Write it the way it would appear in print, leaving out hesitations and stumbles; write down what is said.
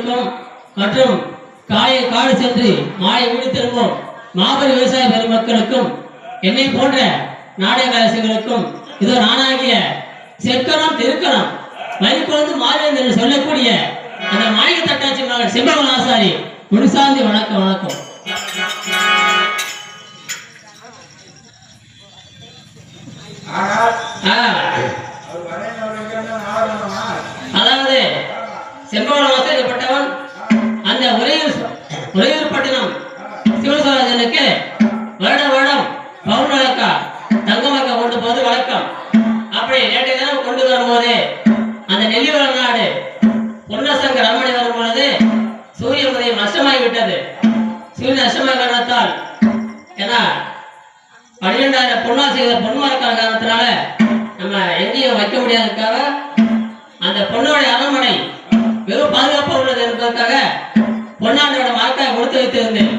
பெருமக்களுக்கும் மற்றும் காடு சென்று மாலை வீடு திரும்பும் மாபெரும் விவசாய பெருமக்களுக்கும் என்னை போன்ற நாடக அரசுகளுக்கும் இதோ நானாகிய செக்கனம் திருக்கணம் மறிக்கொழுந்து மாறுவேன் என்று சொல்லக்கூடிய அந்த மாளிகை தட்டாட்சி மகன் செம்பகன் ஆசாரி முழுசாந்தி வணக்கம் வணக்கம். அதாவது செம்பகன் ஆசாரியப்பட்டவன் அந்த உறையூர் பட்டினம் சிவசோராஜனுக்கு வருடம் பவுனக்கா தங்கமக்கா கொண்டு போது வழக்கம். அப்படி நேற்றைய தினம் கொண்டு வரும்போது அந்த நெல்லிவள நாடு பொன்னசங்க ரமணி வரும் பொழுது சூரிய உதயம் நஷ்டமாகிவிட்டது. சூரியன் நஷ்டமாக காரணத்தால் ஏன்னா 12,000 பொன்னால் செய்த பொன்மரக்கான காரணத்தினால நம்ம எங்கேயும் வைக்க முடியாததுக்காக அந்த பொண்ணுடைய அரண்மனை வெறும் பாதுகாப்பாக உள்ளது என்பதற்காக பொன்னாண்டோட மரக்காய் கொடுத்து வைத்திருந்தேன்.